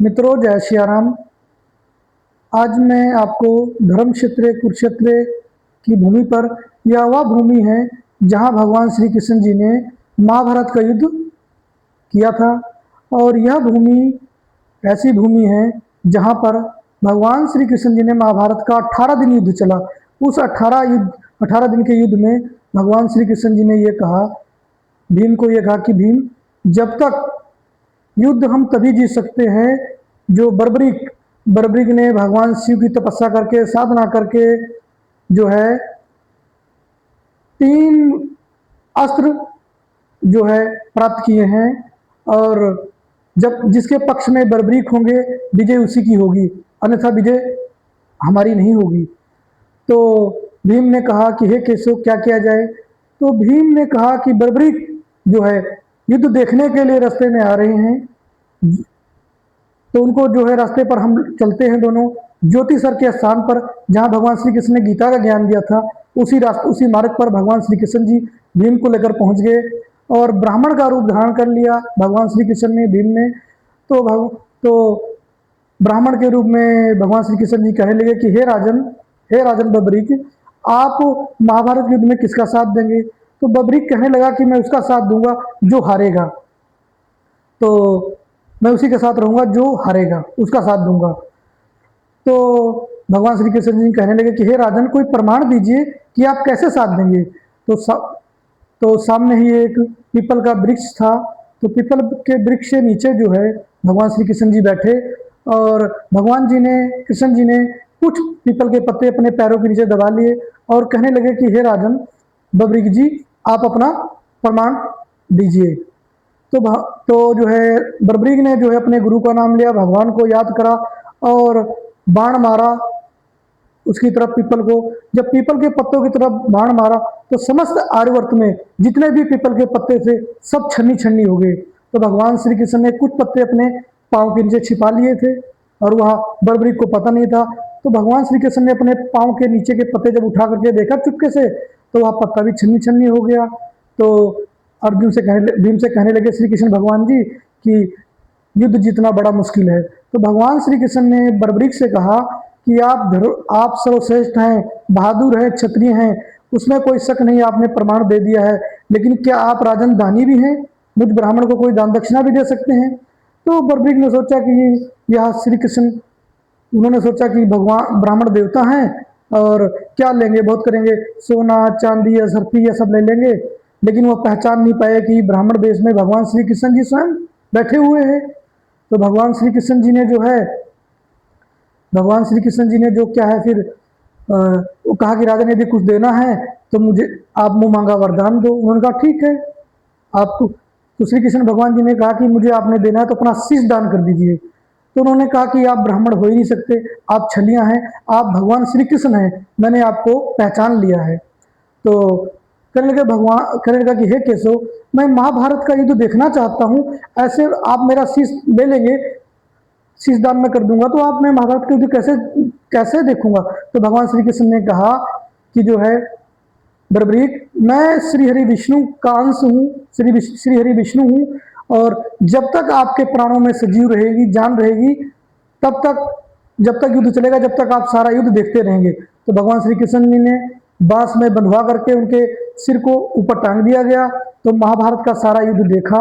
मित्रों, जय सियाराम। आज मैं आपको धर्म क्षेत्र कुरुक्षेत्र की भूमि पर, यह वह भूमि है जहां भगवान श्री कृष्ण जी ने महाभारत का युद्ध किया था। और यह भूमि ऐसी भूमि है जहां पर भगवान श्री कृष्ण जी ने महाभारत का 18 दिन युद्ध चला। उस 18 दिन के युद्ध में भगवान श्री कृष्ण जी ने ये कहा, भीम को ये कहा कि भीम, जब तक युद्ध हम तभी जीत सकते हैं जो बर्बरीक ने भगवान शिव की तपस्या करके, साधना करके जो है 3 अस्त्र जो है प्राप्त किए हैं। और जब जिसके पक्ष में बर्बरीक होंगे, विजय उसी की होगी, अन्यथा विजय हमारी नहीं होगी। तो भीम ने कहा कि हे केशव, क्या किया जाए। तो भीम ने कहा कि बर्बरीक जो है युद्ध देखने के लिए रास्ते में आ रहे हैं, तो उनको जो है रास्ते पर हम चलते हैं दोनों। ज्योति सर के स्थान पर जहां भगवान श्री कृष्ण ने गीता का ज्ञान दिया था, उसी मार्ग पर भगवान श्री कृष्ण जी भीम को लेकर पहुंच गए और ब्राह्मण का रूप धारण कर लिया भगवान श्री कृष्ण ने, भीम ने। तो ब्राह्मण के रूप में भगवान श्री कृष्ण जी कहने लगे कि हे राजन बर्बरीक, आप महाभारत युद्ध में किसका साथ देंगे। तो बर्बरीक कहने लगा कि मैं उसका साथ दूंगा जो हारेगा, तो मैं उसी के साथ रहूंगा जो हारेगा, उसका साथ दूंगा। तो भगवान श्री कृष्ण जी कहने लगे कि हे राजन, कोई प्रमाण दीजिए कि आप कैसे साथ देंगे। तो सामने ही एक पीपल का वृक्ष था। तो पीपल के वृक्ष के नीचे जो है भगवान श्री कृष्ण जी बैठे और कृष्ण जी ने कुछ पीपल के पत्ते अपने पैरों के नीचे दबा लिए और कहने लगे कि हे राजन बर्बरीक जी, आप अपना प्रमाण दीजिए। तो जो है बर्बरीक ने जो है अपने गुरु का नाम लिया, भगवान को याद करा और बाण मारा उसकी तरफ, पीपल को। जब पीपल के पत्तों की तरफ बाण मारा तो समस्त आर्यवर्त में जितने भी पीपल के पत्ते थे सब छन्नी छन्नी हो गए। तो भगवान श्री कृष्ण ने कुछ पत्ते अपने पाँव के नीचे छिपा लिए थे और वह बर्बरीक को पता नहीं था। तो भगवान श्री कृष्ण ने अपने पाँव के नीचे के पत्ते जब उठा करके देखा चुपके से, तो वह पत्ता भी छन्नी छन्नी हो गया। तो भीम से कहने लगे श्री कृष्ण भगवान जी कि युद्ध जीतना बड़ा मुश्किल है। तो भगवान श्री कृष्ण ने बर्बरीक से कहा कि आप सर्वश्रेष्ठ हैं, बहादुर हैं, क्षत्रिय हैं, उसमें कोई शक नहीं, आपने प्रमाण दे दिया है। लेकिन क्या आप राजन दानी भी हैं, मुझ ब्राह्मण को कोई दान दक्षिणा भी दे सकते हैं। तो बर्बरीक ने सोचा कि यह श्री कृष्ण, उन्होंने सोचा कि भगवान ब्राह्मण देवता हैं और क्या लेंगे, बहुत करेंगे, सोना चांदी या सर्फी या सब ले लेंगे। लेकिन वह पहचान नहीं पाए कि ब्राह्मण देश में भगवान श्री कृष्ण जी स्वयं बैठे हुए हैं। तो भगवान श्री कृष्ण जी ने जो क्या है फिर वो कहा कि राजन, यदि कुछ देना है तो मुझे आप मुंह मांगा वरदान दो। उन्होंने कहा ठीक है आपको। तो श्री कृष्ण भगवान जी ने कहा कि मुझे आपने देना है तो अपना शीश दान कर दीजिए। तो उन्होंने कहा कि आप ब्राह्मण हो ही नहीं सकते, आप छलियां हैं, आप भगवान श्री कृष्ण हैं, मैंने आपको पहचान लिया है। तो कहने लगा कि हे केशव, मैं महाभारत का युद्ध देखना चाहता हूँ, ऐसे आप मेरा शीश ले लेंगे, शीश दान में कर दूंगा, तो आप मैं महाभारत के युद्ध कैसे देखूंगा। तो भगवान श्री कृष्ण ने कहा कि जो है बर्बरीक, मैं श्री हरि विष्णु का अंश हूँ, श्री हरि विष्णु हूँ, और जब तक आपके प्राणों में सजीव रहेगी, जान रहेगी, जब तक युद्ध चलेगा, जब तक आप सारा युद्ध देखते रहेंगे। तो भगवान श्री कृष्ण जी ने बांस में बंधवा करके उनके सिर को ऊपर टांग दिया गया। तो महाभारत का सारा युद्ध देखा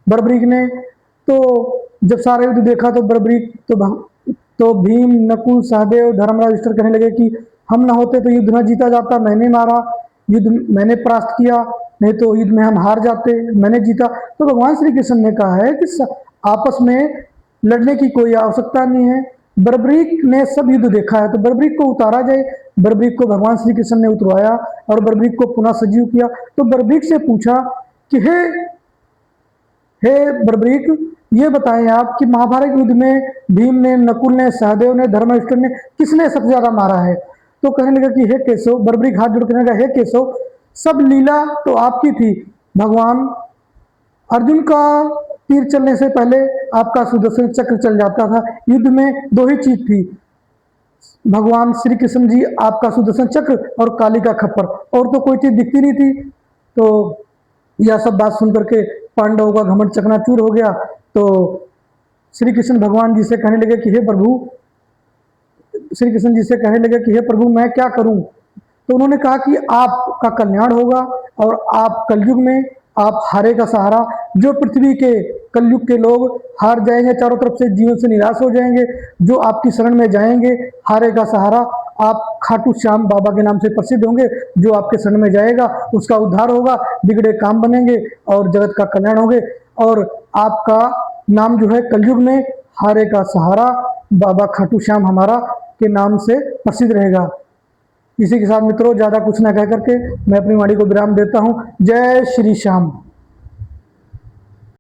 बर्बरीक ने। तो जब सारा युद्ध देखा तो तो भीम, नकुल, सहदेव, धर्मराज युधिष्ठिर कहने लगे कि हम ना होते तो युद्ध न जीता जाता, मैंने मारा, युद्ध मैंने परास्त किया, नहीं तो युद्ध में हम हार जाते, मैंने जीता। तो भगवान श्री कृष्ण ने कहा है कि आपस में लड़ने की कोई आवश्यकता नहीं है, बर्बरीक ने सब युद्ध देखा है, तो बर्बरीक को उतारा जाए। बर्बरीक को भगवान श्री कृष्ण ने उतरवाया और बर्बरीक को पुनः सजीव किया। तो बर्बरीक से पूछा कि हे बर्बरीक, ये बताएं आप कि महाभारत युद्ध में भीम ने, नकुल ने, सहदेव ने, धर्मयुधिष्ठिर ने किसने सबसे ज्यादा मारा है। तो कहने लगा कि हे केशव, बर्बरीक हाथ जोड़ कहने लगा, हे केशव, सब लीला तो आपकी थी, भगवान अर्जुन का तीर चलने से पहले आपका सुदर्शन चक्र चल जाता था। युद्ध में 2 ही चीज थी, भगवान श्री कृष्ण जी आपका सुदर्शन चक्र और काली का खप्पर, और तो कोई चीज दिखती नहीं थी। तो यह सब बात सुन करके पांडवों का घमंड चकनाचूर हो गया। तो श्री कृष्ण भगवान जी से कहने लगे कि हे प्रभु, श्री कृष्ण जी से कहने लगे कि हे प्रभु मैं क्या करूं। तो उन्होंने कहा कि आपका कल्याण होगा और आप कलयुग में आप हारे का सहारा, जो पृथ्वी के कलयुग के लोग हार जाएंगे, चारों तरफ से जीवन से निराश हो जाएंगे, जो आपकी शरण में जाएंगे हारे का सहारा, आप खाटू श्याम बाबा के नाम से प्रसिद्ध होंगे। जो आपके शरण में जाएगा उसका उद्धार होगा, बिगड़े काम बनेंगे और जगत का कल्याण होंगे। और आपका नाम जो है कलयुग में हारे का सहारा बाबा खाटू श्याम हमारा के नाम से प्रसिद्ध रहेगा। इसी के साथ मित्रों, ज्यादा कुछ ना कह करके मैं अपनी वाणी को विराम देता हूं। जय श्री श्याम।